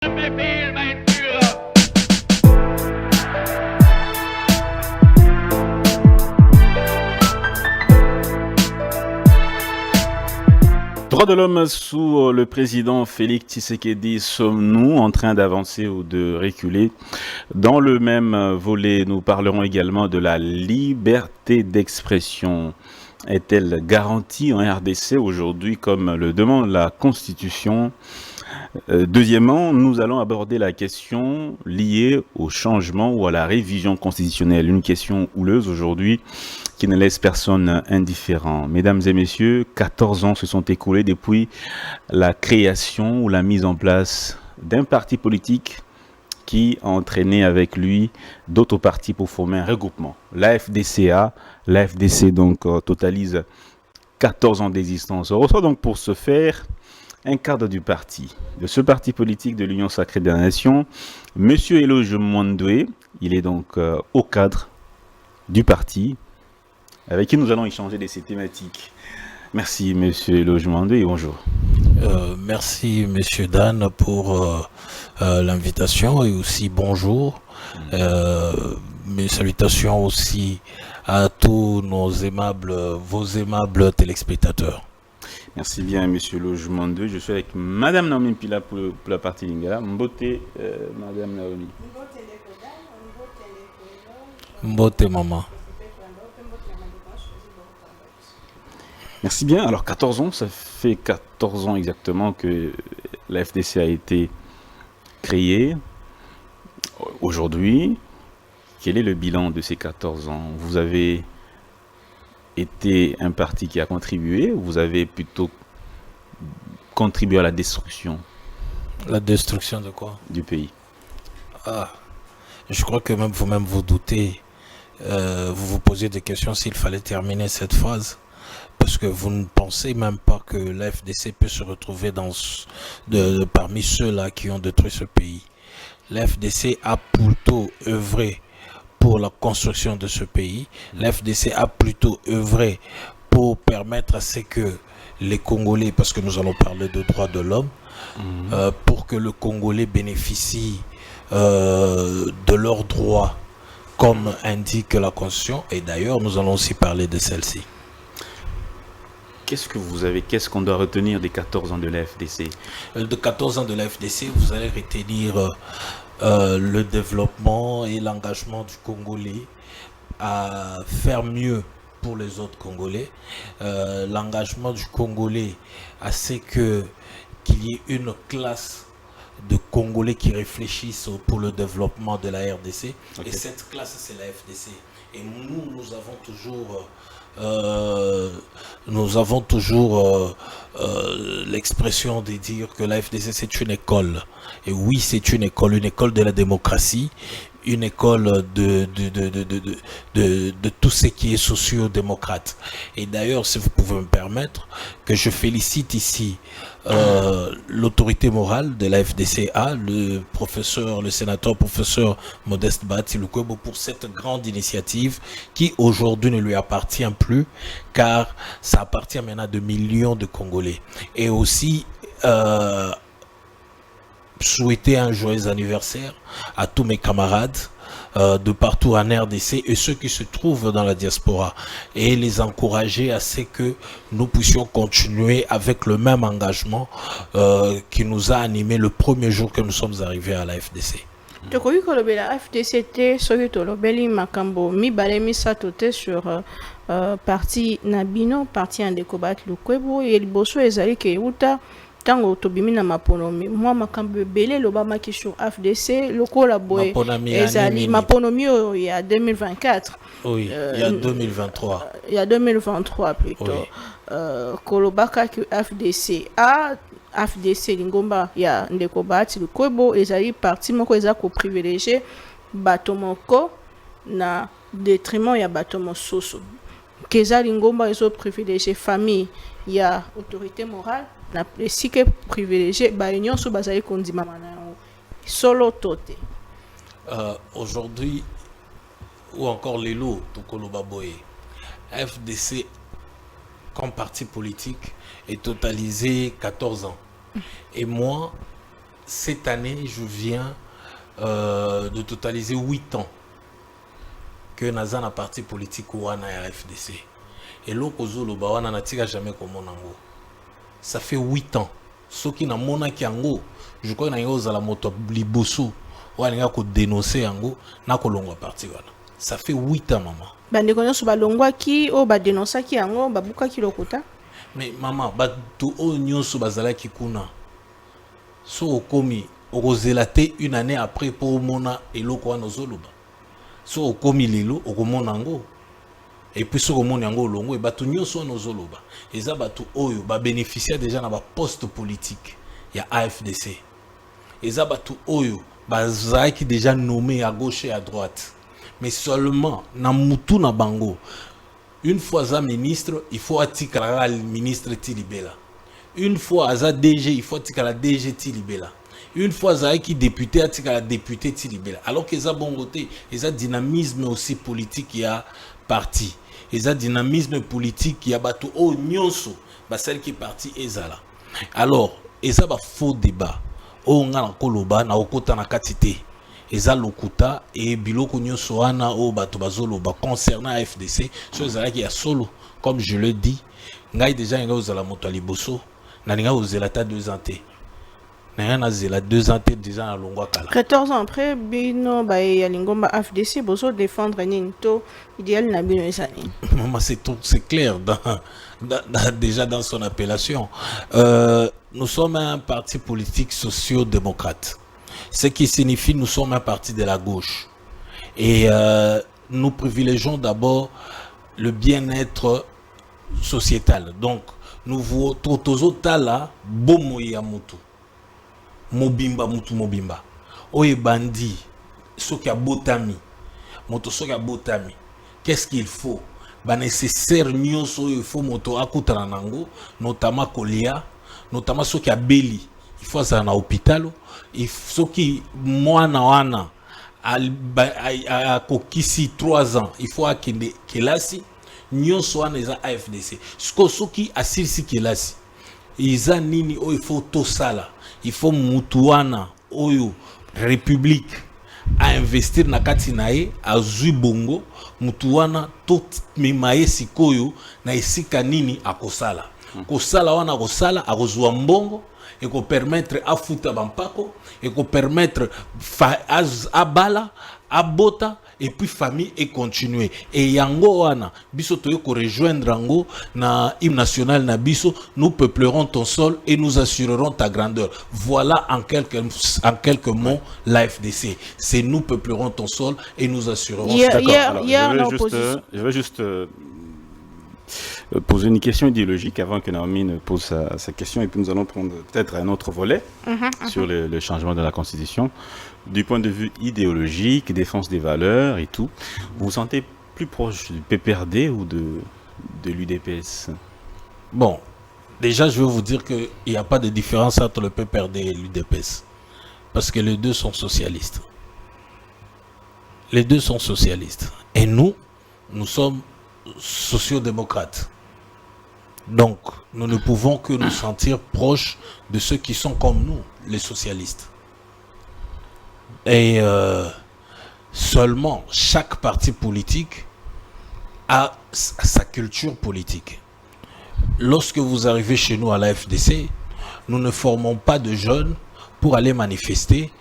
Droits de l'homme sous le président Félix Tshisekedi, sommes-nous en train d'avancer ou de reculer? Dans le même volet, nous parlerons également de la liberté d'expression. Est-elle garantie en RDC aujourd'hui comme le demande la Constitution? Deuxièmement, nous allons aborder la question liée au changement ou à la révision constitutionnelle. Une question houleuse aujourd'hui qui ne laisse personne indifférent. Mesdames et messieurs, 14 ans se sont écoulés depuis la création ou la mise en place d'un parti politique qui a entraîné avec lui d'autres partis pour former un regroupement. L'AFDCA, l'AFDC donc totalise 14 ans d'existence. On reçoit donc pour ce faire un cadre du parti, de ce parti politique de l'Union Sacrée des Nations, Monsieur Eloge Mwandwe. Il est donc au cadre du parti, avec qui nous allons échanger de ces thématiques. Merci Monsieur Eloge Mwandwe et bonjour. Merci Monsieur Dan pour l'invitation et aussi bonjour. Mes salutations aussi à tous vos aimables téléspectateurs. Merci bien, Monsieur Logement 2. Je suis avec Madame Naomi Pila pour la partie Lingala. Mbote, Madame Naomi. Mbote, maman. Merci bien. Alors, 14 ans, ça fait 14 ans exactement que la FDC a été créée. Aujourd'hui, quel est le bilan de ces 14 ans? Vous avez été un parti qui a contribué ou vous avez plutôt contribué à la destruction? La destruction de quoi? Du pays. Je crois que même vous-même vous doutez, vous vous posez des questions s'il fallait terminer cette phrase, parce que vous ne pensez même pas que la FDC peut se retrouver parmi ceux-là qui ont détruit ce pays. La FDC a plutôt œuvré pour la construction de ce pays. La FDC a plutôt œuvré pour permettre à ce que les Congolais, parce que nous allons parler de droits de l'homme, pour que le Congolais bénéficie de leurs droits comme indique la Constitution, et d'ailleurs nous allons aussi parler de celle-ci. Qu'est-ce qu'on doit retenir des 14 ans de la FDC? De 14 ans de la FDC, vous allez retenir le développement et l'engagement du Congolais à faire mieux pour les autres Congolais, l'engagement du Congolais à ce qu'il y ait une classe de Congolais qui réfléchissent pour le développement de la RDC. Okay. Et cette classe, c'est la FDC. Et nous avons toujours l'expression de dire que la FDC c'est une école. Et oui, c'est une école de la démocratie, une école de tout ce qui est socio-démocrate. Et d'ailleurs, si vous pouvez me permettre, que je félicite ici l'autorité morale de la FDCA, le sénateur professeur Modeste Bahati Lukwebo, pour cette grande initiative qui aujourd'hui ne lui appartient plus, car ça appartient maintenant à de millions de Congolais. Et aussi souhaiter un joyeux anniversaire à tous mes camarades de partout en RDC et ceux qui se trouvent dans la diaspora, et les encourager à ce que nous puissions continuer avec le même engagement qui nous a animés le premier jour que nous sommes arrivés à la FDC. Tokoki kolobela FDC te soki tolobeli makambo mibale misato te sur parti Nabino, parti Andeko Bahati Lukwebo, et liboso ezali ke uta tango tobimi na maponomi moi makambo belé lobama ki sur FDC lokola boy ezali maponomi il y a 2024. Oui, il y a 2023. Il y a 2023 plutôt. Oui. Kolobaka ki FDC lingomba ya Ndeko Bahati Lukwebo ezali parti moko eza ko privilégier bato moko na détriment ya bato mosusu. Keza lingomba ezo privilégier famille ya autorité morale na presque privilégié ba union sous bazali kondima manao solo toté. Aujourd'hui ou encore les lots Tokoloba Boye, FDC comme parti politique est totalisé 14 ans. Et moi, cette année, je viens de totaliser 8 ans que Nazan a parti politique ou Wana à FDC. Et l'Okozo Lobawana n'a jamais comme mon ango. Ça fait 8 ans. Ceux qui n'ont pas qui ango, je crois que nous avons moto liboso ou on a dénoncé ango, n'a pas longue parti wana. Ça fait 8 ans maman. Bande kono so balongwa ki o ba dénoncer ki ango babuka ki lokota. Mais maman, ba to o nyonso bazala ki kuna. So okomi okozelate une année après pour mona eloko wana ozoloba. So okomi lelo okomona ango. Et puis ce monde yango longo et batu nyonso nozoloba eza batu oyo ba bénéficiaire déjà na ba poste politique ya AFDC eza batu oyo bazaki déjà nommé à gauche et à droite mais seulement na mutu na bango une fois za ministre il faut atikala ministre Tilibela une fois za DG il faut atikala DG Tilibela une fois za qui député atikala député Tilibela alors que za bongoté eza dynamisme aussi politique ya parti et ça dynamisme politique qui a battu au nyonso ba celle qui est partie ezala alors et ça ba faux débat o ngana koloba na okota na katité eza lokuta et biloko nyonso wana o bato bazoloba concernant FDC so ezala qui a solo comme je le dis ngai déjà nga ozala moto liboso na nga ozela ta 2 ans té na zela 2 ans déjà na longwa kala 14 ans après bino ba ya lingomba FDC bozo défendre ninto idéal na bino esani. Maman c'est clair déjà dans son appellation. Nous sommes un parti politique socio-démocrate. Ce qui signifie nous sommes un parti de la gauche. Et nous privilégions d'abord le bien-être sociétal. Donc nous voulons totozo tala bomo ya mutu. Mobimba mutu mobimba oye bandi soki abotami moto soki abotami qu'est-ce qu'il faut ba nécessaire nyonso il faut moto akutana nango notamment kolia notamment soki abeli il faut ça na hôpital il soki mwana wana a kokisi 3 ans il faut akende kelasi nyonso wana eza AFDC soki asilisi kelasi iza nini o il faut to sala il faut mutuana oyo république à investir na kati nae azui bongo mutuana to memaye sikoyo na esika nini akosala kosala wana kosala akozwa mbongo et ko permettre afuta bampako et ko permettre abala abota et puis famille et continuer et yango wana biso toyo ko rejoindre yango na hymne national na biso nous peuplerons ton sol et nous assurerons ta grandeur. Voilà en quelques mots la FDC, c'est nous peuplerons ton sol et nous assurerons je vais juste poser une question idéologique avant que Naomi ne pose sa question et puis nous allons prendre peut-être un autre volet sur le changement de la Constitution. Du point de vue idéologique, défense des valeurs et tout, vous vous sentez plus proche du PPRD ou de l'UDPS? Bon, déjà je veux vous dire qu'il n'y a pas de différence entre le PPRD et l'UDPS. Parce que les deux sont socialistes. Les deux sont socialistes. Et nous sommes sociodémocrates. Donc, nous ne pouvons que nous sentir proches de ceux qui sont comme nous, les socialistes. Et seulement chaque parti politique a sa culture politique. Lorsque vous arrivez chez nous à la FDC, nous ne formons pas de jeunes pour aller manifester,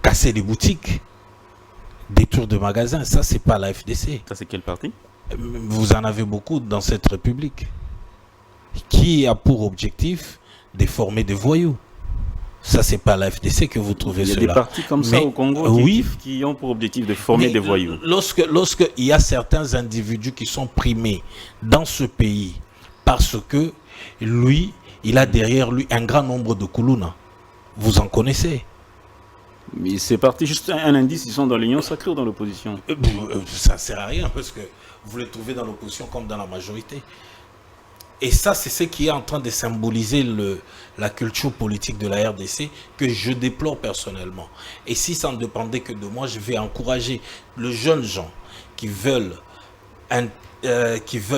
casser des boutiques, des tours de magasins. Ça, c'est pas la FDC. Ça, c'est quel parti? Vous en avez beaucoup dans cette république qui a pour objectif de former des voyous. Ça, c'est pas la FDC que vous trouvez cela. Il y a des partis comme ça au Congo qui ont pour objectif de former des voyous. Lorsque il y a certains individus qui sont primés dans ce pays parce que lui, il a derrière lui un grand nombre de Koulouna. Vous en connaissez. Mais c'est parti, juste un indice, ils sont dans l'union sacrée ou dans l'opposition? Ça ne sert à rien parce que vous les trouvez dans l'opposition comme dans la majorité. Et ça, c'est ce qui est en train de symboliser la culture politique de la RDC que je déplore personnellement. Et si ça ne dépendait que de moi, je vais encourager les jeunes gens qui veulent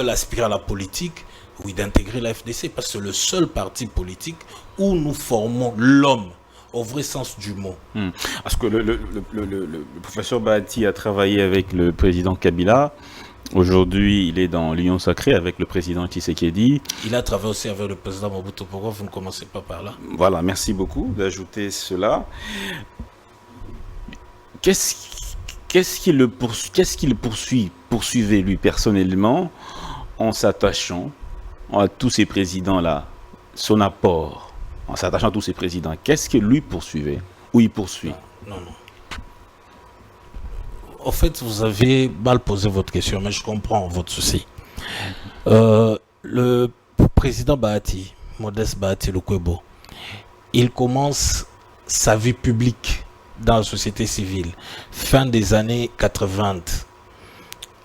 aspirer à la politique, oui, d'intégrer la FDC, parce que c'est le seul parti politique où nous formons l'homme, au vrai sens du mot. Parce que le professeur Bahati a travaillé avec le président Kabila. Aujourd'hui, il est dans l'Union sacrée avec le président Tshisekedi. Il a travaillé aussi avec le président Mobutu. Pourquoi vous ne commencez pas par là? Voilà, merci beaucoup d'ajouter cela. Qu'est-ce qui le poursuivait lui personnellement en s'attachant à tous ces présidents-là, son apport, en s'attachant à tous ces présidents, qu'est-ce que lui poursuivait ou il poursuit? Non. En fait, vous avez mal posé votre question, mais je comprends votre souci. Le président Bahati, Modeste Bahati Lukwebo, il commence sa vie publique dans la société civile, fin des années 80.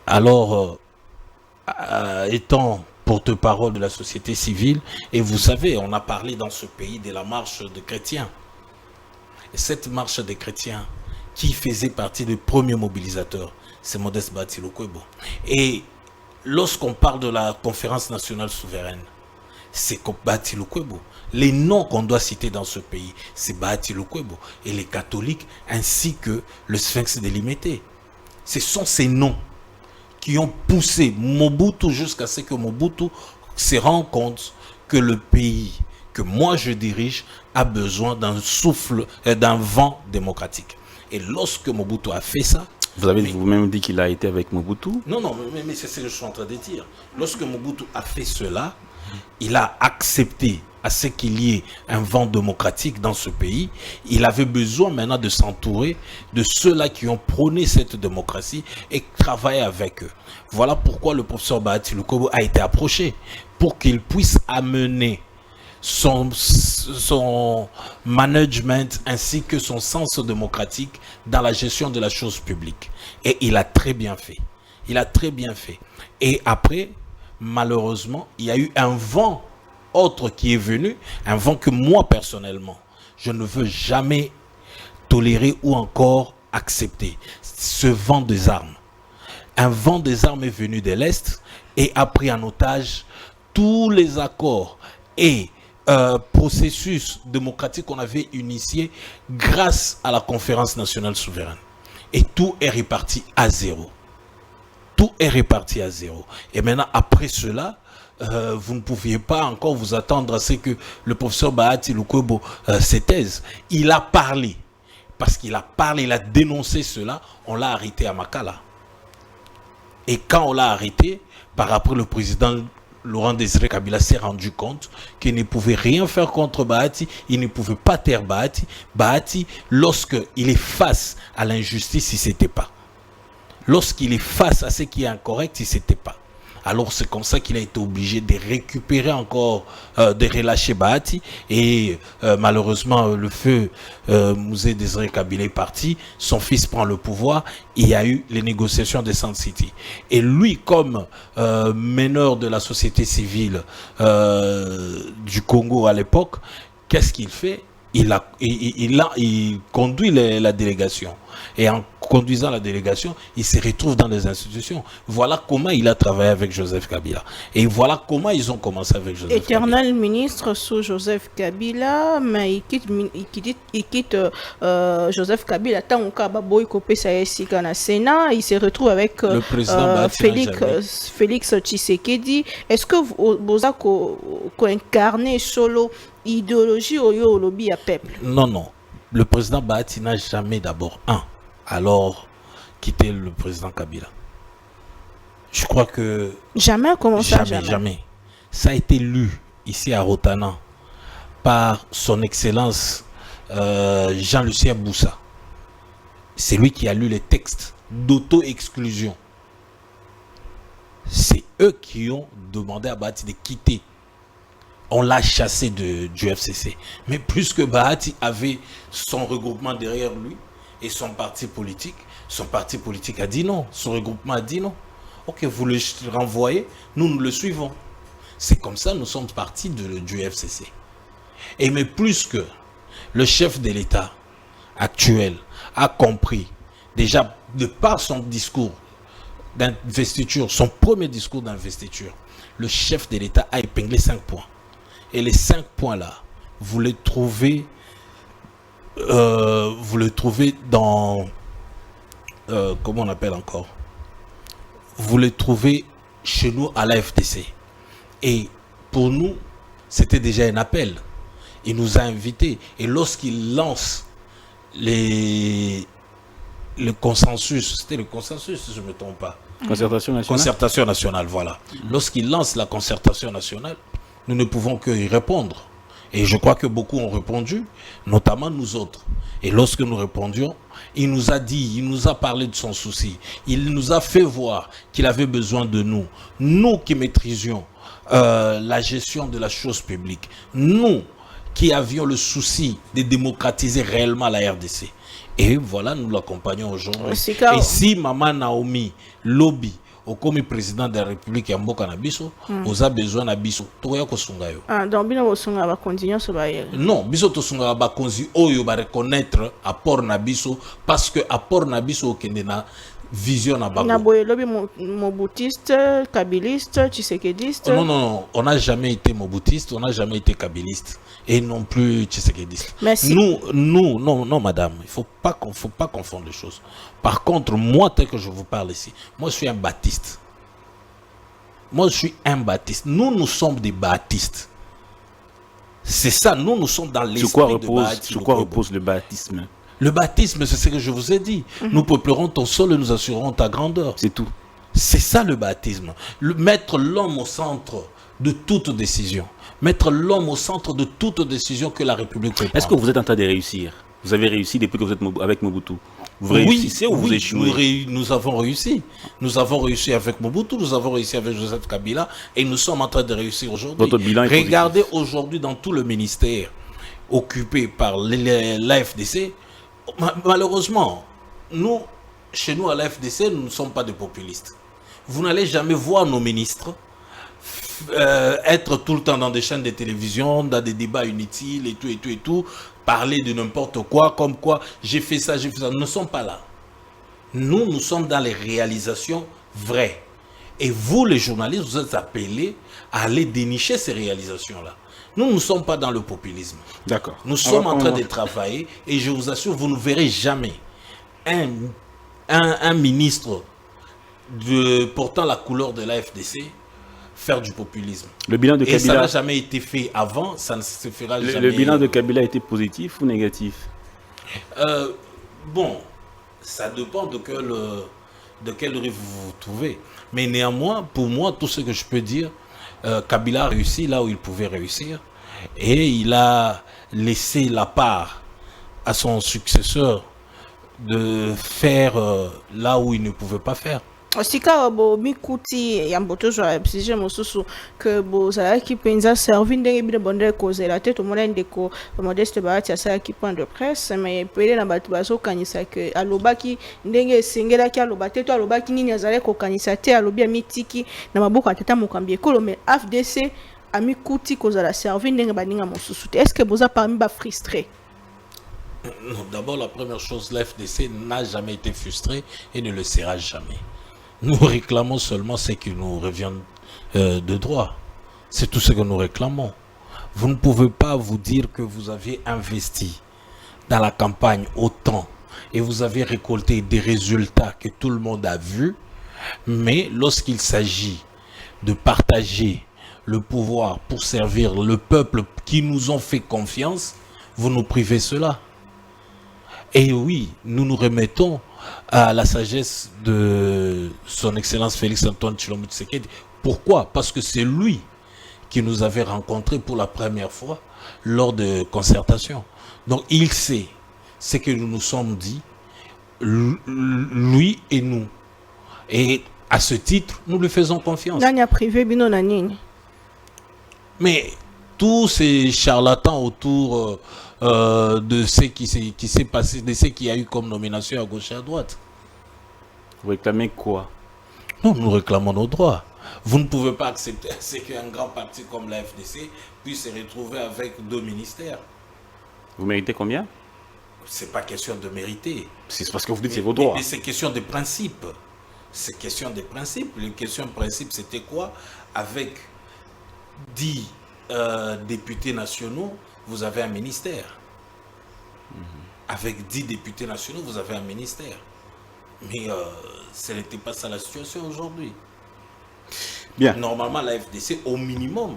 Alors, étant porte-parole de la société civile, et vous savez, on a parlé dans ce pays de la marche des chrétiens. Et cette marche des chrétiens, qui faisait partie des premiers mobilisateurs, c'est Modeste Bahati Lukwebo. Et lorsqu'on parle de la conférence nationale souveraine, c'est Bahati Lukwebo. Les noms qu'on doit citer dans ce pays, c'est Bahati Lukwebo et les catholiques, ainsi que le Sphinx délimité. Ce sont ces noms qui ont poussé Mobutu jusqu'à ce que Mobutu se rende compte que le pays que moi je dirige a besoin d'un souffle, d'un vent démocratique. Et lorsque Mobutu a fait ça... Vous avez vous-même dit qu'il a été avec Mobutu? Non, mais c'est ce que je suis en train de dire. Lorsque Mobutu a fait cela, il a accepté à ce qu'il y ait un vent démocratique dans ce pays. Il avait besoin maintenant de s'entourer de ceux-là qui ont prôné cette démocratie et travailler avec eux. Voilà pourquoi le professeur Bahati Lukwebo a été approché, pour qu'il puisse amener son management ainsi que son sens démocratique dans la gestion de la chose publique. Et il a très bien fait. Et après, malheureusement, il y a eu un vent autre qui est venu, un vent que moi personnellement, je ne veux jamais tolérer ou encore accepter. Ce vent des armes. Un vent des armes est venu de l'Est et a pris en otage tous les accords et processus démocratique qu'on avait initié grâce à la conférence nationale souveraine. Et tout est reparti à zéro. Et maintenant, après cela, vous ne pouviez pas encore vous attendre à ce que le professeur Bahati Lukwebo se taise. Il a parlé. Parce qu'il a parlé, il a dénoncé cela. On l'a arrêté à Makala. Et quand on l'a arrêté, par après le président Laurent Désiré Kabila s'est rendu compte qu'il ne pouvait rien faire contre Bahati, il ne pouvait pas taire Bahati. Bahati, lorsqu'il est face à l'injustice, il ne s'était pas. Lorsqu'il est face à ce qui est incorrect, il ne s'était pas. Alors c'est comme ça qu'il a été obligé de récupérer encore, de relâcher Bahati. Et malheureusement, le feu Mouzé Désiré Kabila est parti. Son fils prend le pouvoir. Il y a eu les négociations de Sun City. Et lui, comme meneur de la société civile du Congo à l'époque, qu'est-ce qu'il fait? Il conduit la délégation. Et en conduisant la délégation, il se retrouve dans les institutions. Voilà comment il a travaillé avec Joseph Kabila. Et voilà comment ils ont commencé avec Joseph Éternel Kabila. ministre sous Joseph Kabila, mais il quitte Joseph Kabila. Tant au Sénat, il se retrouve avec le président Félix Tshisekedi. Est-ce que vous avez incarné solo idéologie au lobby à peuple? Non. Le président Bahati n'a jamais d'abord alors quitté le président Kabila. Je crois que... Jamais, comment ça? Jamais. Ça a été lu ici à Rotana par son excellence Jean-Lucien Boussa. C'est lui qui a lu les textes d'auto-exclusion. C'est eux qui ont demandé à Bahati de quitter. On l'a chassé du FCC. Mais puisque Bahati avait son regroupement derrière lui et son parti politique a dit non. Son regroupement a dit non. Ok, vous le renvoyez, nous le suivons. C'est comme ça nous sommes partis du FCC. Et mais plus que le chef de l'État actuel a compris, déjà de par son discours d'investiture, son premier discours d'investiture, le chef de l'État a épinglé 5 points. Et les 5 points-là, vous les trouvez vous le trouvez dans... comment on appelle encore? Vous le trouvez chez nous à la FDC. Et pour nous, c'était déjà un appel. Il nous a invités. Et lorsqu'il lance le consensus, c'était le consensus si je ne me trompe pas. Concertation nationale. Concertation nationale, voilà. Lorsqu'il lance la concertation nationale, nous ne pouvons que y répondre. Et je crois que beaucoup ont répondu, notamment nous autres. Et lorsque nous répondions, il nous a dit, il nous a parlé de son souci. Il nous a fait voir qu'il avait besoin de nous. Nous qui maîtrisions la gestion de la chose publique. Nous qui avions le souci de démocratiser réellement la RDC. Et voilà, nous l'accompagnons aujourd'hui. Et si Maman Naomi Lobby, au comme président de la République ya mboka na biso, oza besoin na biso, toya ko sunga yo. Ah, donc bino bo sunga ba continuer so ba yele. Non, biso to sunga ba konzi oyo ba reconnaître apport na biso parce que apport na biso okende na vision na bango. Na boye lobi mobutiste, kabiliste, tshisekediste. Non, non, non, on n'a jamais été mobutiste, on n'a jamais été kabiliste et non plus tshisekediste. Merci. Nous, non, madame, il faut pas confondre les choses. Par contre, moi, tel que je vous parle ici, moi, je suis un baptiste. Moi, je suis un baptiste. Nous sommes des baptistes. C'est ça, nous sommes dans l'esprit de baptiste. Sur quoi repose le baptisme? Le baptisme, c'est ce que je vous ai dit. Nous peuplerons ton sol et nous assurerons ta grandeur. C'est tout. C'est ça le baptisme. Mettre l'homme au centre de toute décision. Mettre l'homme au centre de toute décision que la République peut prendre. Est-ce que vous êtes en train de réussir? Vous avez réussi depuis que vous êtes avec Mobutu? Vous réussissez ou vous échouez? Nous avons réussi. Nous avons réussi avec Mobutu, nous avons réussi avec Joseph Kabila et nous sommes en train de réussir aujourd'hui. Votre bilan est Regardez aujourd'hui dans tout le ministère occupé par l'AFDC, malheureusement, nous, chez nous à l'AFDC, nous ne sommes pas des populistes. Vous n'allez jamais voir nos ministres être tout le temps dans des chaînes de télévision, dans des débats inutiles et tout, parler de n'importe quoi, comme quoi j'ai fait ça. Nous ne sommes pas là. Nous sommes dans les réalisations vraies. Et vous, les journalistes, vous êtes appelés à aller dénicher ces réalisations-là. Nous ne sommes pas dans le populisme. D'accord. Nous sommes en train de travailler et je vous assure, vous ne verrez jamais un ministre portant la couleur de la FDC faire du populisme. Le bilan de Kabila, ça n'a jamais été fait avant, ça ne se fera jamais. Le bilan de Kabila a été positif ou négatif? Bon, ça dépend de quel rive vous vous trouvez. Mais néanmoins, pour moi, tout ce que je peux dire, Kabila a réussi là où il pouvait réussir. Et il a laissé la part à son successeur de faire là où il ne pouvait pas faire. Sika bo mikuti ya mboto jwa psije mosusu que bo za ki penza servi ndenge bi bonde cause la tête au monde ndeko Modeste Bahati asa ki point de presse mais pele na batu baso kanisa que alobaki ndenge singela ki alobate to alobaki nini azale ko kanisa te alobi mitiki na maboko atata mokambi ekolo mais FDC amikuti cause la servi ndenge baninga mosusu. Est-ce que boza parmi ba frustré? Non, d'abord la première chose, l'FDC n'a jamais été frustré et ne le sera jamais. Nous réclamons seulement ce qui nous revient de droit. C'est tout ce que nous réclamons. Vous ne pouvez pas vous dire que vous aviez investi dans la campagne autant et vous avez récolté des résultats que tout le monde a vus, mais lorsqu'il s'agit de partager le pouvoir pour servir le peuple qui nous ont fait confiance, vous nous privez cela. Et oui, nous nous remettons à la sagesse de son Excellence Félix Antoine Tshilombo Tshisekedi. Pourquoi? Parce que c'est lui qui nous avait rencontrés pour la première fois lors de concertation. Donc il sait ce que nous nous sommes dit, lui et nous. Et à ce titre, nous lui faisons confiance. Mais tous ces charlatans autour de ce qui s'est passé, de ce qu'il y a eu comme nomination à gauche et à droite. Vous réclamez quoi? Non, nous réclamons nos droits. Vous ne pouvez pas accepter qu'un grand parti comme la FDC puisse se retrouver avec 2 ministères. Vous méritez combien? C'est pas question de mériter. C'est parce que vous dites que c'est vos droits. Mais c'est question de principe. C'est question de principe. Les questions de principe, c'était quoi? Avec 10 députés nationaux, vous avez un ministère. avec 10 députés nationaux, vous avez un ministère. Mais ce n'était pas ça la situation aujourd'hui. Bien. Normalement, la FDC, au minimum,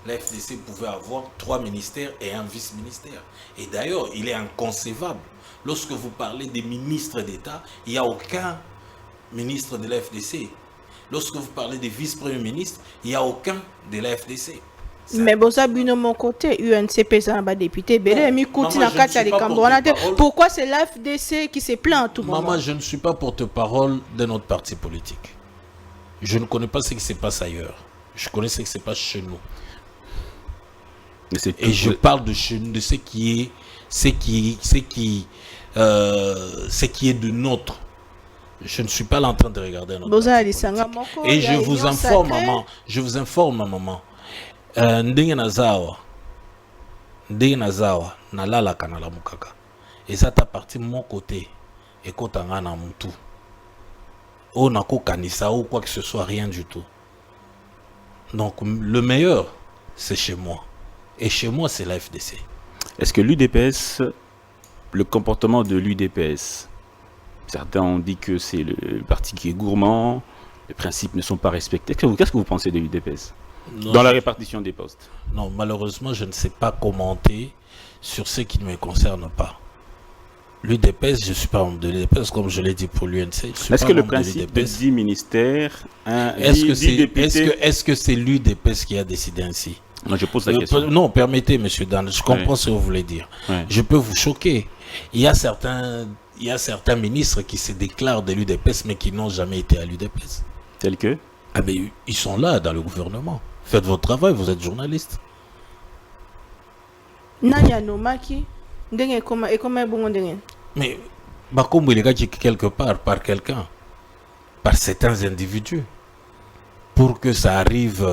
la FDC pouvait avoir 3 ministères et un vice-ministère. Et d'ailleurs, il est inconcevable. Lorsque vous parlez des ministres d'État, il n'y a aucun ministre de la FDC. Lorsque vous parlez des vice-premiers ministres, il n'y a aucun de la FDC. Mais boza bino mon côté UNC pesa ba député belé mi kuti na kata les cambronate. Pourquoi c'est l'AFDC qui se plaint à tout moment? Maman, je ne suis pas porte-parole de notre parti politique. Je ne connais pas ce qui se passe ailleurs. Je connais ce qui se passe chez nous. Et je parle de chez nous, de ce qui est de notre. Je ne suis pas là en train de regarder notre parti politique. Et je vous informe, maman. Je vous informe, maman. Ndenge nazawa nalala kanala mukaka et ça t'a parti de mon côté et kotanga na mutu o nako kanisa ou quoi que ce soit, rien du tout. Donc le meilleur c'est chez moi et chez moi c'est la FDC. Est-ce que l'UDPS, le comportement de l'UDPS, certains ont dit que c'est le parti qui est gourmand, les principes ne sont pas respectés. Qu'est-ce que vous pensez de l'UDPS dans la répartition des postes? Non, malheureusement, je ne sais pas commenter sur ce qui ne me concerne pas. L'UDPS, je ne suis pas membre de l'UDPS, comme je l'ai dit pour l'UNC. Est-ce que le principe de 10 ministères, est-ce que c'est l'UDPS qui a décidé ainsi? Non, je pose la question. Non, permettez, monsieur Dan, je comprends ce que vous voulez dire. Ouais. Je peux vous choquer. Il y a certains ministres qui se déclarent de l'UDPS, mais qui n'ont jamais été à l'UDPS. Tel que? Ah ben, ils sont là dans le gouvernement. Faites votre travail, vous êtes journaliste. Nanya nomaki ndenge comment bongo ndenge. Mais Bakombo il est gagné quelque part par quelqu'un, par certains individus, pour que ça arrive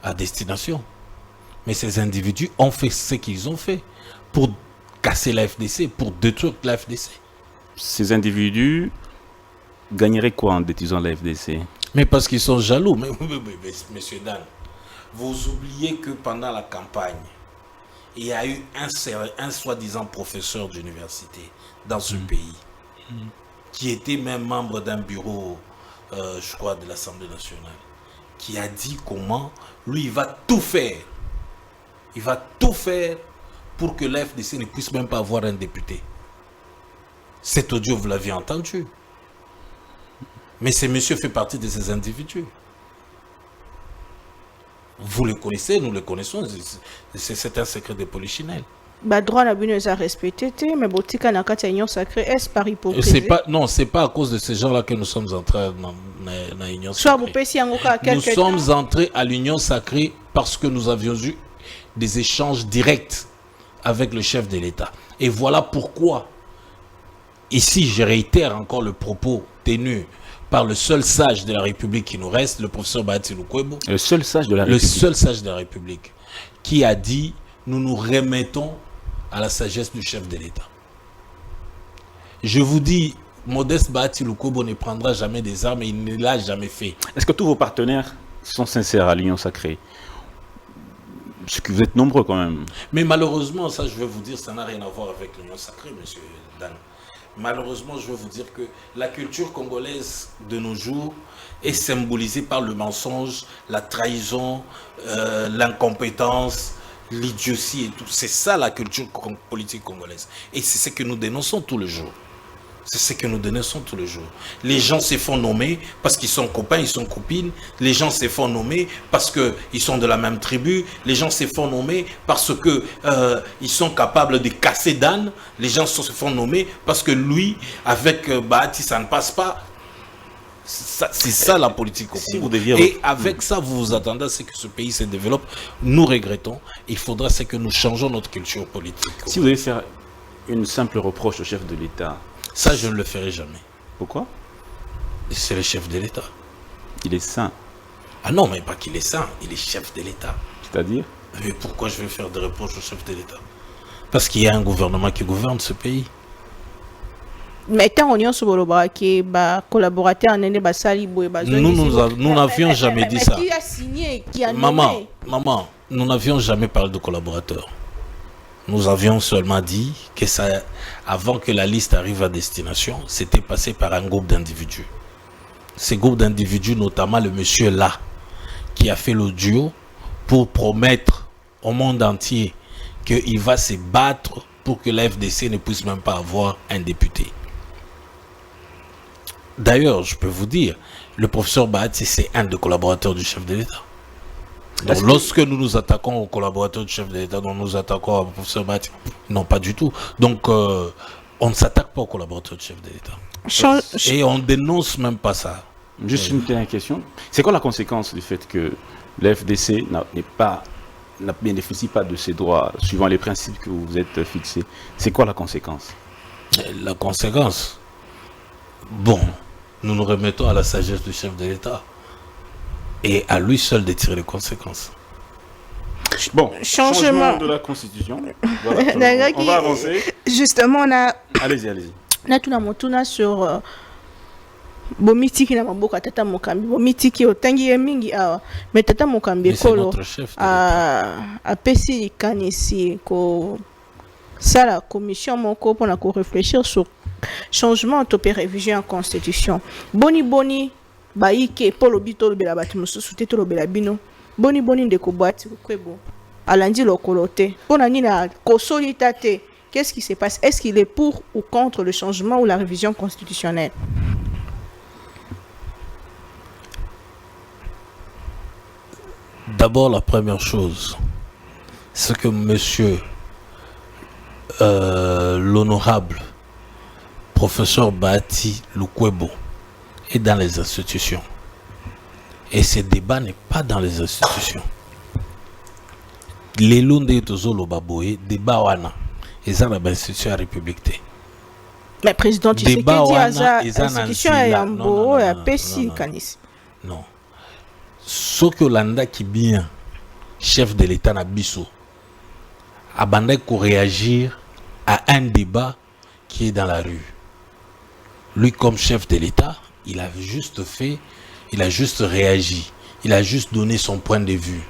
à destination. Mais ces individus ont fait ce qu'ils ont fait pour casser la FDC, pour détruire la FDC. Ces individus gagneraient quoi en détruisant la FDC? Mais parce qu'ils sont jaloux. Mais monsieur Dan, vous oubliez que pendant la campagne, il y a eu un soi-disant professeur d'université dans ce pays qui était même membre d'un bureau, je crois, de l'Assemblée nationale, qui a dit comment lui, il va tout faire. Il va tout faire pour que la FDC ne puisse même pas avoir un député. Cet audio, vous l'aviez entendu. Mais ce monsieur fait partie de ces individus. Vous le connaissez, nous le connaissons. C'est un secret de polichinelle. Bah droit la bune a respecté, mais botika na kati union sacrée est par hypocrisie. Non, c'est pas à cause de ces gens-là que nous sommes entrés dans l'union sacrée. Nous sommes entrés à l'union sacrée parce que nous avions eu des échanges directs avec le chef de l'État. Et voilà pourquoi, ici, je réitère encore le propos tenu par le seul sage de la République qui nous reste, le professeur Bahati Lukwebo. Le seul sage de la République. Le seul sage de la République, qui a dit, nous nous remettons à la sagesse du chef de l'État. Je vous dis, Modeste Bahati Lukwebo ne prendra jamais des armes et il ne l'a jamais fait. Est-ce que tous vos partenaires sont sincères à l'union sacrée? Parce que vous êtes nombreux quand même. Mais malheureusement, ça je vais vous dire, ça n'a rien à voir avec l'union sacrée, monsieur Dan. Malheureusement, je veux vous dire que la culture congolaise de nos jours est symbolisée par le mensonge, la trahison, l'incompétence, l'idiotie et tout. C'est ça la culture politique congolaise. Et c'est ce que nous dénonçons tous les jours. C'est ce que nous dénonçons tous les jours. Les gens se font nommer parce qu'ils sont copains, ils sont copines. Les gens se font nommer parce qu'ils sont de la même tribu. Les gens se font nommer parce qu'ils sont capables de casser Dan. Les gens se font nommer parce que lui, avec Bahati, ça ne passe pas. C'est ça la politique. Si vous deviez... Et avec ça, vous vous attendez à ce que ce pays se développe. Nous regrettons. Il faudra que nous changeons notre culture politique. Si vous devez faire une simple reproche au chef de l'État, ça, je ne le ferai jamais. Pourquoi? C'est le chef de l'État. Il est saint. Ah non, mais pas qu'il est saint, il est chef de l'État. C'est-à-dire? Mais pourquoi je vais faire des reproches au chef de l'État? Parce qu'il y a un gouvernement qui gouverne ce pays. Mais tant on y a qui est collaborateur en Inde, nous n'avions jamais dit ça. Qui a signé, qui a nommé? Maman, nous n'avions jamais parlé de collaborateurs. Nous avions seulement dit que ça, avant que la liste arrive à destination, c'était passé par un groupe d'individus. Ces groupes d'individus, notamment le monsieur là, qui a fait l'audio pour promettre au monde entier qu'il va se battre pour que la FDC ne puisse même pas avoir un député. D'ailleurs, je peux vous dire, le professeur Bahati, c'est un des collaborateurs du chef de l'État. Donc, lorsque nous nous attaquons aux collaborateurs du chef de l'État, nous nous attaquons au professeur Bahati, non, pas du tout. Donc, on ne s'attaque pas aux collaborateurs du chef de l'État. Et on dénonce même pas ça. Juste une dernière question. C'est quoi la conséquence du fait que la FDC ne bénéficie pas de ses droits suivant les principes que vous êtes fixés? C'est quoi la conséquence? La conséquence, bon, nous nous remettons à la sagesse du chef de l'État et à lui seul de tirer les conséquences. Bon, changement de la Constitution. Voilà, on va avancer. Justement, on a... Allez-y. Là, tout le monde sur... Bomitiki na maboka tata mokambi bomitiki otangi mingi awa mais tata mokambi kolo a pesi kanisi ko sala commission moko pona ko réfléchir sur changement topé révision en constitution boni baike polo bitolo bela batu mususu te tolo bela bino boni ndeko boati kwebo alandi lokolote pona nina ko solitate. Qu'est-ce qui se passe? Est-ce qu'il est pour ou contre le changement ou la révision constitutionnelle? D'abord, la première chose, c'est que monsieur l'honorable professeur Bahati Lukwebo est dans les institutions. Et ce débat n'est pas dans les institutions. Les Londres Tozolo Baboye, débat wana, ils ont l'institution à la République. Mais président Tshisekedi a l'institution à Yambo et à Pessi Kanis. Non. Ce que l'anda qui bien chef de l'État Nabiso a bandé pour réagir à un débat qui est dans la rue. Lui comme chef de l'État, il a juste réagi, il a juste donné son point de vue.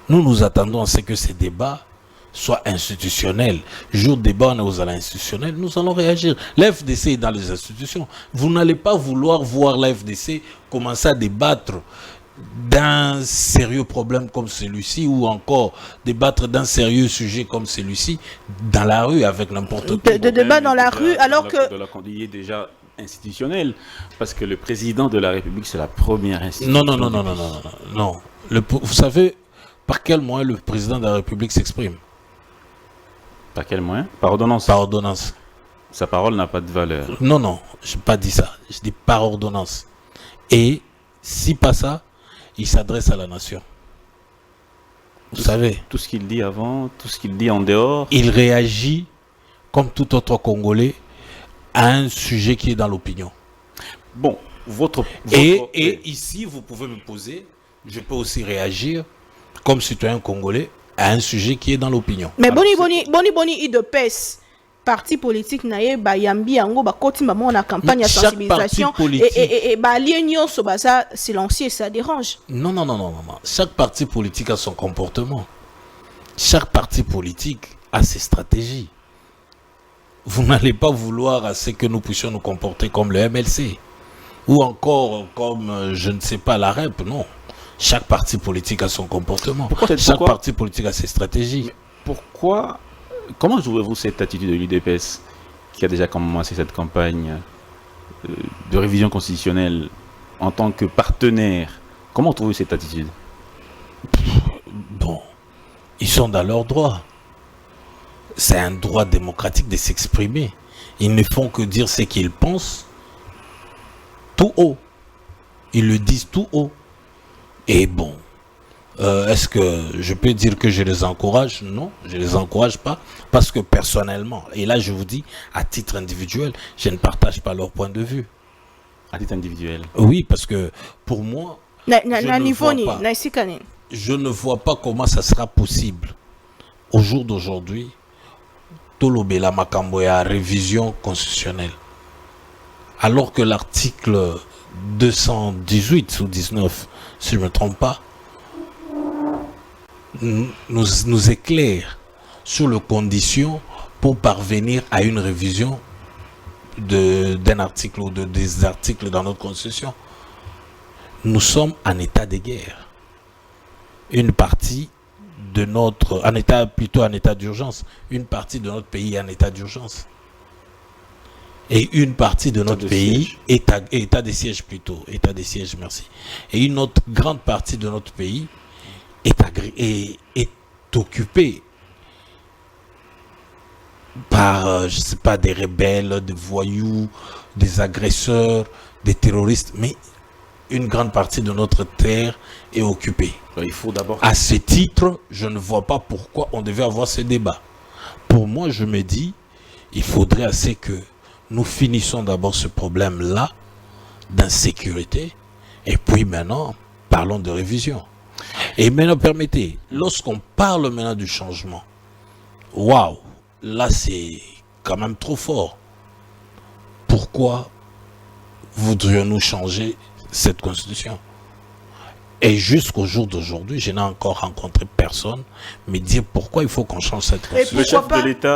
Nous attendons à ce que ces débats soient institutionnels. Jour débat on est aux institutionnels, nous allons réagir. L'FDC est dans les institutions. Vous n'allez pas vouloir voir l'FDC commencer à débattre d'un sérieux problème comme celui-ci ou encore débattre d'un sérieux sujet comme celui-ci dans la rue avec n'importe qui. De débat dans la rue alors que... De la conduite est déjà institutionnelle parce que le président de la République c'est la première institution. Non. Vous savez par quel moyen le président de la République s'exprime? Par quel moyen? Par ordonnance. Par ordonnance. Sa parole n'a pas de valeur. Non, je n'ai pas dit ça. Je dis par ordonnance. Et si pas ça, il s'adresse à la nation. Vous savez. Tout ce qu'il dit avant, tout ce qu'il dit en dehors. Il réagit comme tout autre Congolais à un sujet qui est dans l'opinion. Bon, Et ici, vous pouvez me poser, je peux aussi réagir comme citoyen congolais à un sujet qui est dans l'opinion. Mais boni IDPS, parti politique naie ba yambi yango ba koti maman na campagne de sensibilisation et ba lienyo so ba ça silencieux ça dérange. Non. Chaque parti politique a son comportement. Chaque parti politique a ses stratégies. Vous n'allez pas vouloir à ce que nous puissions nous comporter comme le MLC ou encore comme je ne sais pas la REP, non. Chaque parti politique a son comportement. Chaque parti politique a ses stratégies. Pourquoi? Comment jouez-vous cette attitude de l'UDPS qui a déjà commencé cette campagne de révision constitutionnelle en tant que partenaire? Comment trouvez-vous cette attitude? Bon, ils sont dans leur droit. C'est un droit démocratique de s'exprimer. Ils ne font que dire ce qu'ils pensent tout haut. Ils le disent tout haut. Et bon, est-ce que je peux dire que je les encourage? Non, je ne les encourage pas parce que personnellement, et là je vous dis, à titre individuel, je ne partage pas leur point de vue. À titre individuel? Oui, parce que pour moi, je ne vois pas comment ça sera possible au jour d'aujourd'hui Tolobela Makambo ya révision constitutionnelle. Alors que l'article 218 ou 19, si je ne me trompe pas, nous éclaire sur les conditions pour parvenir à une révision d'un article ou des articles dans notre constitution. Nous sommes en état de guerre. Une partie de notre, en état d'urgence. Une partie de notre pays est en état d'urgence. Et une partie de notre pays état de siège plutôt, état de siège, merci. Et une autre grande partie de notre pays est occupée par, je sais pas, des rebelles, des voyous, des agresseurs, des terroristes, mais une grande partie de notre terre est occupée. Il faut d'abord... À ce titre, je ne vois pas pourquoi on devait avoir ce débat. Pour moi, je me dis, il faudrait assez que nous finissons d'abord ce problème-là d'insécurité, et puis maintenant, parlons de révision. Et maintenant, permettez, lorsqu'on parle maintenant du changement, waouh, là c'est quand même trop fort. Pourquoi voudrions-nous changer cette constitution? Et jusqu'au jour d'aujourd'hui, je n'ai encore rencontré personne me dire pourquoi il faut qu'on change cette constitution.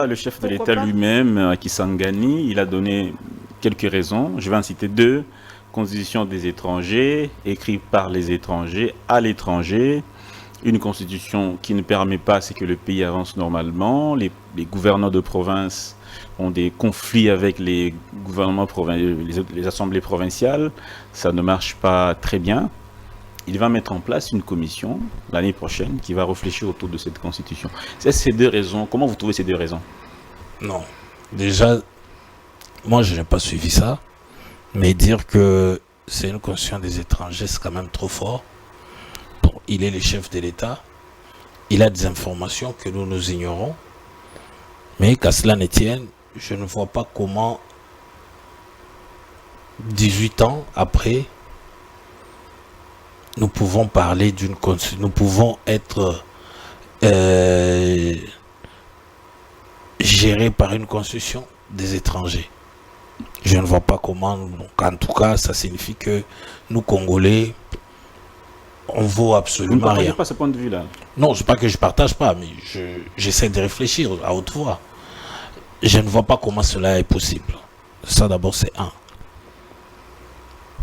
Le chef de l'État lui-même, Kisangani, il a donné quelques raisons. Je vais en citer deux. Constitution des étrangers, écrite par les étrangers, à l'étranger. Une constitution qui ne permet pas à ce que le pays avance normalement. Les gouverneurs de province ont des conflits avec les gouvernements les assemblées provinciales. Ça ne marche pas très bien. Il va mettre en place une commission l'année prochaine qui va réfléchir autour de cette constitution. C'est ces deux raisons. Comment vous trouvez ces deux raisons? Non. Déjà, moi je n'ai pas suivi ça. Mais dire que c'est une constitution des étrangers, c'est quand même trop fort. Bon, il est le chef de l'État. Il a des informations que nous ignorons. Mais qu'à cela ne tienne, je ne vois pas comment 18 ans après, nous pouvons parler d'une constitution, nous pouvons être gérés par une constitution des étrangers. Je ne vois pas comment. Donc en tout cas, ça signifie que nous, Congolais, on vaut absolument rien. Vous ne partagez pas ce point de vue-là? Non, c'est pas que je ne partage pas, mais j'essaie de réfléchir à haute voix. Je ne vois pas comment cela est possible. Ça d'abord, c'est un.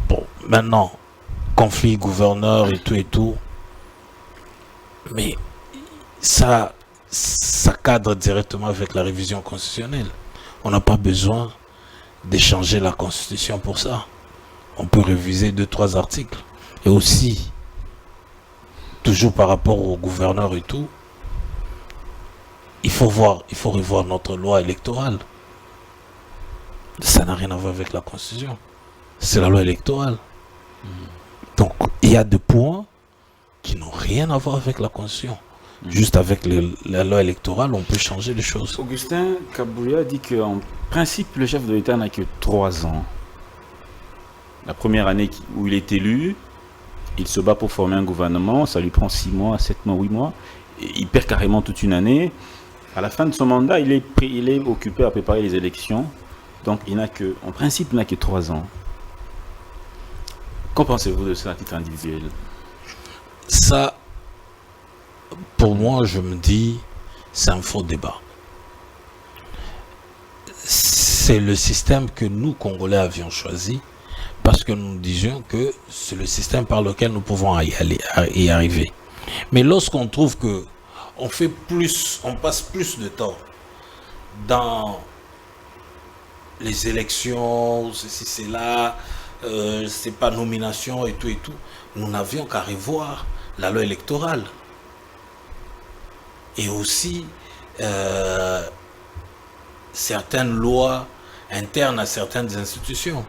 Bon, maintenant, conflit gouverneur et tout. Mais ça cadre directement avec la révision constitutionnelle. On n'a pas besoin d'échanger la constitution pour ça. On peut réviser 2-3 articles. Et aussi, toujours par rapport au gouverneur et tout, il faut revoir notre loi électorale. Ça n'a rien à voir avec la constitution. C'est la loi électorale. Donc, il y a des points qui n'ont rien à voir avec la constitution. Juste avec la loi électorale, on peut changer les choses. Augustin Kabouya dit qu'en principe, le chef de l'État n'a que 3 ans. La première année où il est élu, il se bat pour former un gouvernement, ça lui prend 6 mois, 7 mois, 8 mois. Et il perd carrément toute une année. À la fin de son mandat, il est occupé à préparer les élections. Donc, en principe, il n'a que 3 ans. Qu'en pensez-vous de ça à titre individuel? Ça, pour moi, je me dis, c'est un faux débat. C'est le système que nous, Congolais, avions choisi parce que nous disions que c'est le système par lequel nous pouvons y arriver. Mais lorsqu'on trouve que on passe plus de temps dans les élections, ceci, c'est là, c'est pas nomination et tout, nous n'avions qu'à revoir la loi électorale. Et aussi certaines lois internes à certaines institutions.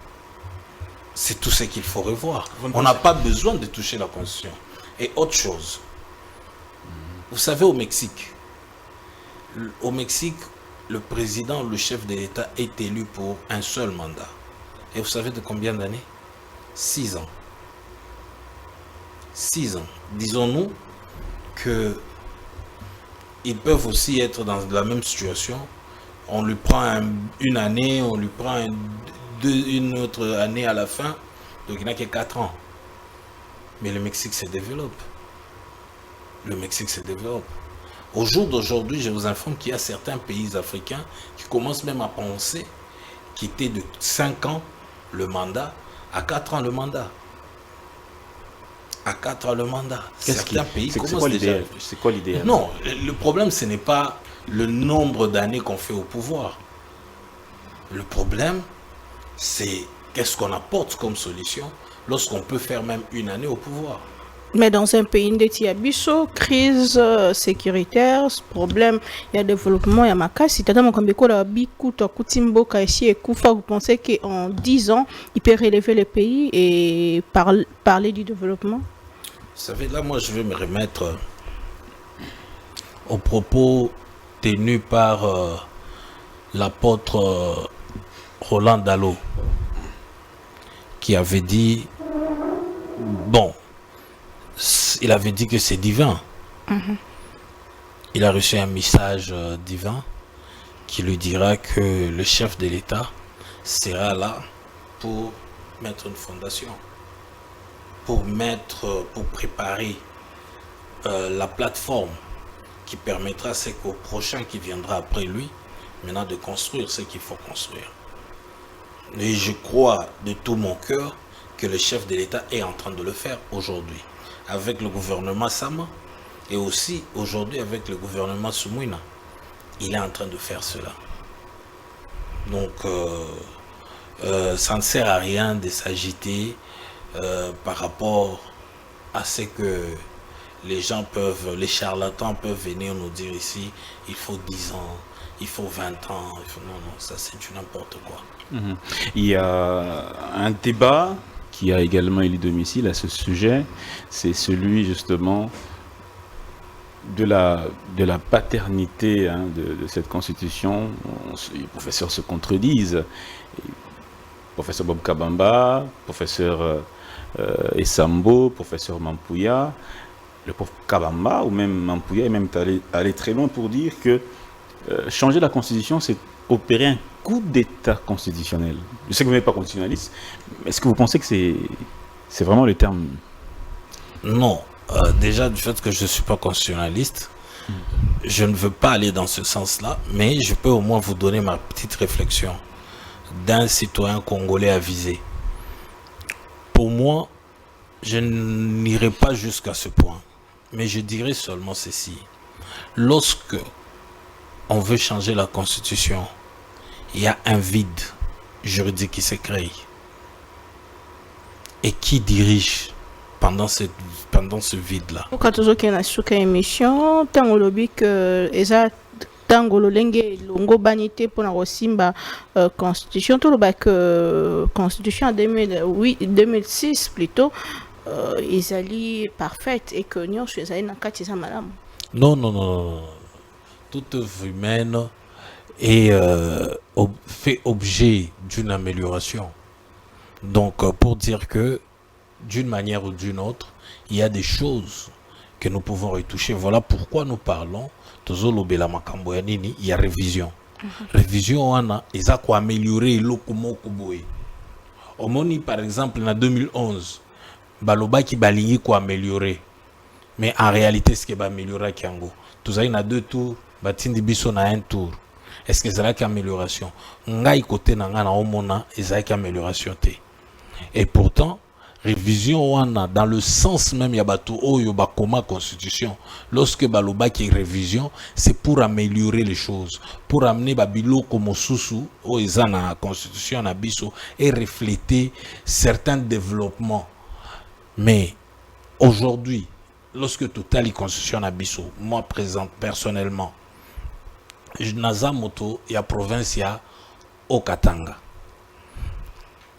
C'est tout ce qu'il faut revoir. On n'a pas besoin de toucher la Constitution. Et autre chose, vous savez, au Mexique, le président, le chef de l'État est élu pour un seul mandat. Et vous savez de combien d'années? 6 ans. 6 ans. Disons-nous que ils peuvent aussi être dans la même situation. On lui prend une année, on lui prend une autre année à la fin. Donc il n'a que 4 ans. Mais le Mexique se développe. Le Mexique se développe. Au jour d'aujourd'hui, je vous informe qu'il y a certains pays africains qui commencent même à penser quitter de 5 ans le mandat à 4 ans le mandat. À 4 ans le mandat. Certains pays commencent déjà. C'est quoi l'idée? Non, le problème, ce n'est pas le nombre d'années qu'on fait au pouvoir. Le problème, c'est qu'est-ce qu'on apporte comme solution lorsqu'on peut faire même une année au pouvoir. Mais dans un pays de Tiabiso, crise sécuritaire, problème, il y a développement, il y a makasi. Tadamo Kambeko la biku to kutimbo kaishi et kufa, vous pensez qu'en 10 ans, il peut relever le pays et parler du développement? Vous savez, là, moi, je vais me remettre aux propos tenus par l'apôtre Roland Dallot, qui avait dit, bon, il avait dit que c'est divin. Il a reçu un message divin qui lui dira que le chef de l'État sera là pour mettre une fondation, pour préparer la plateforme qui permettra qu'au prochain qui viendra après lui, maintenant de construire ce qu'il faut construire. Et je crois de tout mon cœur que le chef de l'État est en train de le faire aujourd'hui, avec le gouvernement Sama et aussi aujourd'hui avec le gouvernement Soumouina. Il est en train de faire cela. Donc, ça ne sert à rien de s'agiter par rapport à ce que les charlatans peuvent venir nous dire ici, il faut 10 ans, il faut 20 ans. Non, ça c'est du n'importe quoi. Il y a un débat qui a également élu domicile à ce sujet, c'est celui justement de la paternité de cette constitution. Les professeurs se contredisent. Professeur Bob Kabamba, professeur Essambo, professeur Mampouya. Le prof Kabamba ou même Mampouya est même allé très loin pour dire que changer la constitution, c'est opérer un coup d'État constitutionnel. Je sais que vous n'êtes pas constitutionnaliste, mais est-ce que vous pensez que c'est vraiment le terme? Non. Déjà, du fait que je ne suis pas constitutionnaliste, je ne veux pas aller dans ce sens-là, mais je peux au moins vous donner ma petite réflexion d'un citoyen congolais avisé. Pour moi, je n'irai pas jusqu'à ce point, mais je dirais seulement ceci. Lorsque on veut changer la constitution, il y a un vide juridique qui se crée. Et qui dirige pendant ce vide-là? Quand on a une émission, tant lobby que tango lolenge longo banité pour la rosimba constitution tout le que constitution en 2006 plutôt ils allaient parfaite et que nous chez na kati za malamu. Non. Toute œuvre humaine est fait objet d'une amélioration. Donc pour dire que d'une manière ou d'une autre, il y a des choses que nous pouvons retoucher. Voilà pourquoi nous parlons il y a révision. Révision, on a améliorer l'okumokuboé. Au moni, par exemple, en 2011, Baloba qui baligé quoi améliorer. Mais en réalité, ce qui va améliorer Kiango. Tout ça, il y a 2 tours, Batindi Bisso a 1 tour. Est-ce que c'est là qu'amélioration? Ngai côté nangana omona, c'est qu'amélioration té. Et pourtant, révision wana dans le sens même ya bato oyo bakoma constitution. Lorsque baloba qui révision, c'est pour améliorer les choses, pour amener babilo comme susu o ezana constitution na biso et refléter certains développements. Mais aujourd'hui, lorsque total la constitution na biso, moi présente personnellement, naza moto ya province ya Haut-Katanga.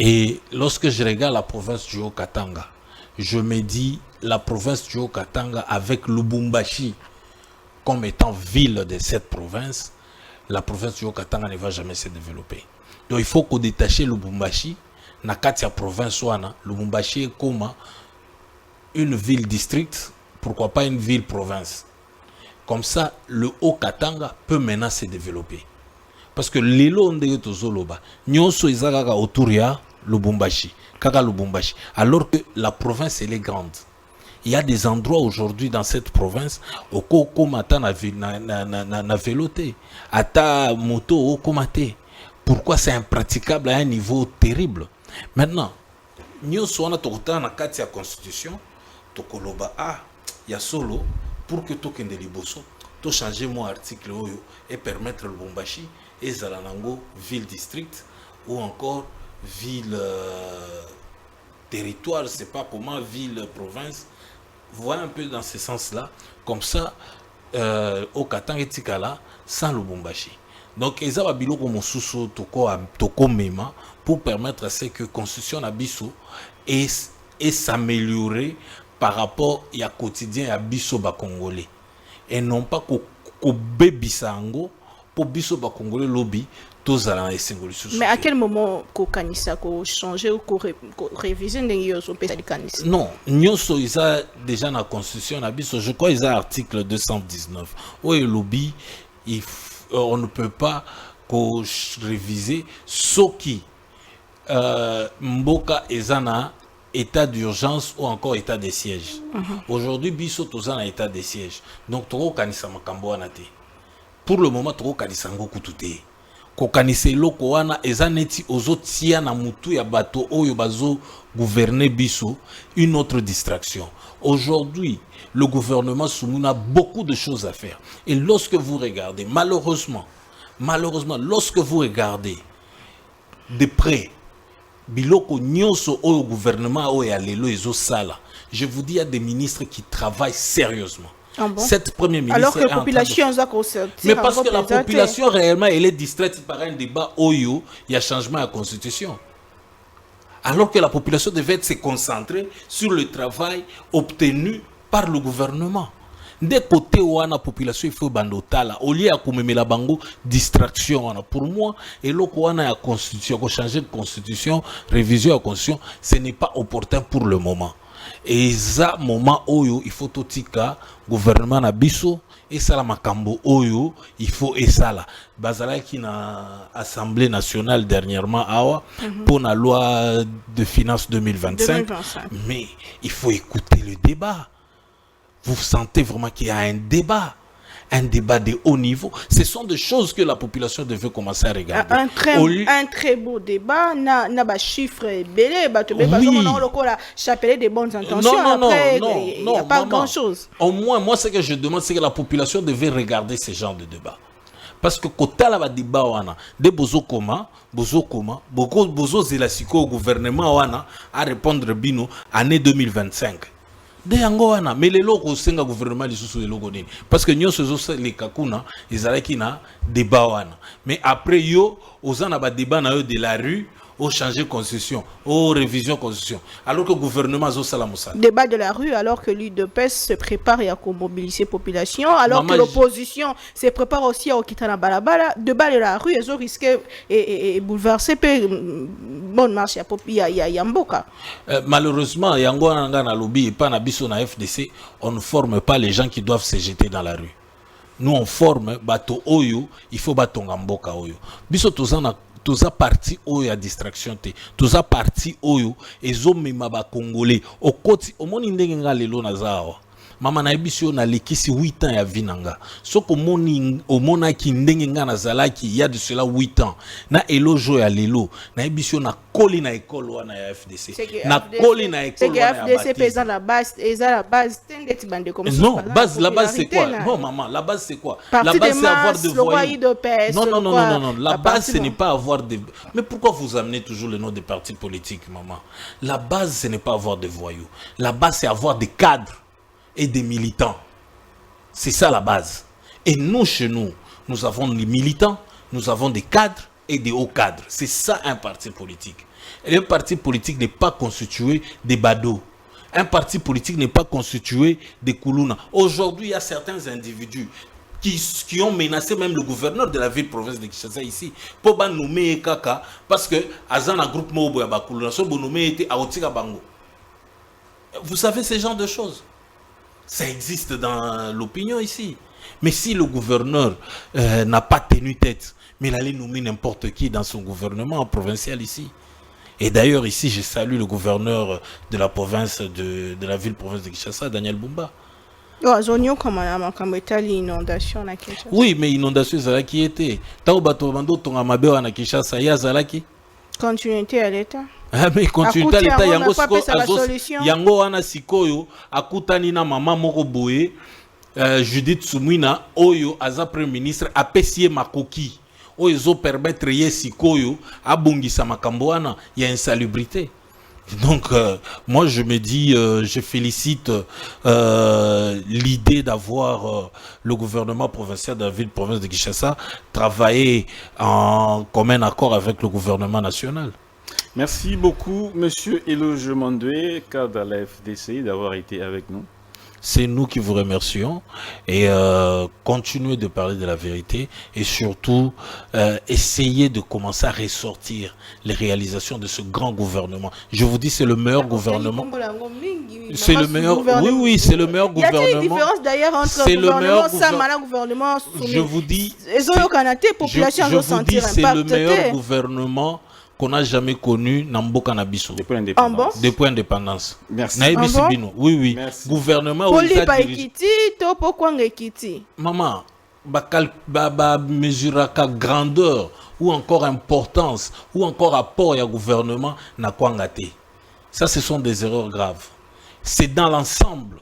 Et lorsque je regarde la province du Haut-Katanga, je me dis la province du Haut-Katanga avec Lubumbashi comme étant ville de cette province, la province du Haut-Katanga ne va jamais se développer. Donc il faut qu'on détache Lubumbashi, na katia province wana, Lubumbashi est comme une ville-district, pourquoi pas une ville-province. Comme ça, le Haut-Katanga peut maintenant se développer. Parce que lelo ndenge tozoloba, nyonso ezaka autour ya Lubumbashi, kaka Lubumbashi. Alors que la province elle est grande. Il y a des endroits aujourd'hui dans cette province au Komata na véloté, ata moto au Komate. Pourquoi c'est impraticable à un niveau terrible? Maintenant, nous sommes dans la constitution, tokoloba il y a solo pour que token de liboso, to changer mon article et permettre le Lubumbashi et Zalanango ville district ou encore ville territoire, je ne sais pas comment, ville province. Voilà un peu dans ce sens-là, comme ça, au Katang et Tikala, sans Lubumbashi. Donc, ils ont biloko mosusu toko mema pour permettre à ce que la constitution abisso et s'améliorer par rapport à quotidien à biso ba congolais et non pas ko bebisango pour biso ba congolais lobby tous à mais à quel moment ko kanisa ko changer ou ko réviser ndenge so pesa kanisa? Non, nyoso isa déjà na constitution abisso, je crois isa article 219 où le lobby on ne peut pas réviser ce qui mboka ezana état d'urgence ou encore état de siège. Aujourd'hui biso tozana état de siège, donc toko kanisa makambo wana te. Pour le moment toko kanisa ngoku tuté ko kanisa loko wana ezaneti ozotia na mutu ya bato oyo bazo gouverner biso une autre distraction. Aujourd'hui le gouvernement Soumouna a beaucoup de choses à faire. Et lorsque vous regardez, malheureusement, lorsque vous regardez de près, biloko nyonso au gouvernement au yalelo ezo sala, je vous dis, il y a des ministres qui travaillent sérieusement. Ah bon? Cette première ministre. Alors que la population mais parce que la population réellement elle est distraite par un débat oyo, il y a changement à la constitution. Alors que la population devait se concentrer sur le travail obtenu par le gouvernement. Des côtés où la population il faut bandotala au lieu de la bango distraction pour moi et là où on a constitution changer de constitution révision de la constitution ce n'est pas opportun pour le moment et ça moment où il faut totika gouvernement na biso et ça la makambo oyo il faut et ça là bazala qui na assemblée nationale dernièrement awa pour la loi de finances 2025 mais il faut écouter le débat. Vous sentez vraiment qu'il y a un débat de haut niveau. Ce sont des choses que la population devait commencer à regarder. Un très beau débat, n'a pas chiffre belé, chapelet des bonnes intentions. Il n'y a pas grand-chose. Au moins, moi, ce que je demande, c'est que la population devait regarder ce genre de débat. Parce que quand il y a des débats, des bozo zélasiko au gouvernement wana à répondre bino année 2025. Mais les locaux c'est un gouvernement lisusu loko nini parce que nous sommes les kakuna ezalaki na débat wana mais après yo ozana ba débat na yo de la rue au changer constitution au révision constitution alors que le gouvernement zo sala musala débat de la rue alors que l'UDPS se prépare à mobiliser population alors que l'opposition se prépare aussi à quitter la balabala débat de la rue ils ont risqué et bouleverser bonne marche ya mboka. Malheureusement yango nga na lobby et pas na biso na FDC on ne forme pas les gens qui doivent se jeter dans la rue. Nous on forme bato oyo il faut batonga mboka oyo biso tozana toza parti oyo ya distraction te toza parti oyo ezomema ba congolais okoti omoni ndenge nga lelo nazawa mama na ebisio na lekisi 8 ans ya vinanga soko moni omonaki ndenge nga nazalaki il y a de cela 8 ans na elojo ya lelo na ebisio na koli na école wana ya FDC na koli na école wana ya FDC pesa la base eza la base tendeti bande comme ça. Non, la base c'est quoi? Non maman, la base c'est quoi? La base c'est avoir de voyous. Non, la base ce n'est pas avoir de. Mais pourquoi vous amenez toujours le nom des partis politiques, maman? La base ce n'est pas avoir de voyous. La base c'est avoir des cadres et des militants. C'est ça la base. Et nous, chez nous, nous avons des militants, nous avons des cadres et des hauts cadres. C'est ça un parti politique. Et un parti politique n'est pas constitué des badauds. Un parti politique n'est pas constitué des koulouna. Aujourd'hui, il y a certains individus qui ont menacé même le gouverneur de la ville-province de Kinshasa ici pour nommer Kaka parce que Azana groupe Mobo ya Koulouna, so nommer était à Otika Bango. Vous savez ce genre de choses. Ça existe dans l'opinion ici. Mais si le gouverneur n'a pas tenu tête, mais il allait nommer n'importe qui dans son gouvernement provincial ici. Et d'ailleurs, ici, je salue le gouverneur de la province de la ville-province de Kinshasa, Daniel Bumba. Oui, mais inondation, c'est qui était. Tao Batobando, ton amabé na Kinshasa, ya Zalaki. Continuité à l'État. Ah, mais continuité à l'État, yango wana sikoyo, akutani na mama moko boye, Judith Soumina, oyo, aza premier ministre, apesiye makoki. Oyo zo permettre ye sikoyo, abongisa makambo wana, il y a insalubrité. Donc, moi, je me dis, je félicite l'idée d'avoir le gouvernement provincial de la ville-province de Kinshasa travailler en commun accord avec le gouvernement national. Merci beaucoup, Monsieur Eloge Mandoué, cadre de la FDC, d'avoir été avec nous. C'est nous qui vous remercions et continuez de parler de la vérité et surtout essayez de commencer à ressortir les réalisations de ce grand gouvernement. Je vous dis, c'est le meilleur gouvernement. C'est le meilleur, oui, c'est le meilleur gouvernement. Il y a une différence d'ailleurs entre le gouvernement. Je vous dis, c'est le meilleur gouvernement qu'on n'a jamais connu dans Mboka Nabiso. Depuis l'indépendance. Merci. Oui, oui. Merci. Gouvernement. Maman, mesure à grandeur ou encore importance ou encore apport au gouvernement n'a quoi ngate. Ça, ce sont des erreurs graves. C'est dans l'ensemble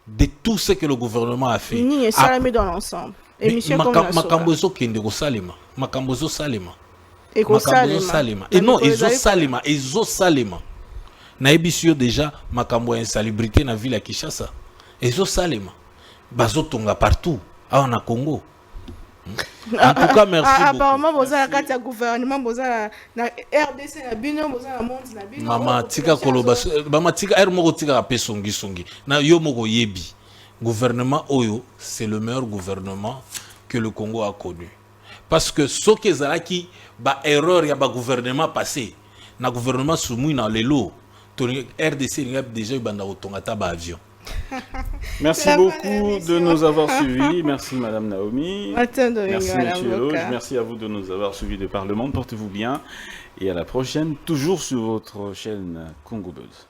de tout ce que le gouvernement a fait. Ça dans l'ensemble. Makambozo Kendeko Salima. Makambozo Salima. Et non, Ezo Salima. Naibisio déjà, makambo insalubrité na ville à Kinshasa. Ezo Salima. Bazo tonga partout. Ah, na Congo. En tout cas, merci. Apparemment, vous avez un gouvernement, vous avez na RDC, na Bino, vous avez un monde na Bino. Maman, tika koloba, maman tika moko tika apé songi. Na yo moko yebi. Gouvernement Oyo, c'est le meilleur gouvernement que le Congo a connu. Parce que ce que Zalaki, ba erreur ya ba gouvernement passé, na gouvernement soumis dans les lots, RDC il y a déjà eu banda otongata ba avion. Merci beaucoup de nous avoir suivis. Merci Madame Naomi. Merci Monsieur Eloge. Merci à vous de nous avoir suivis de Parlement. Portez-vous bien et à la prochaine, toujours sur votre chaîne Congo Buzz.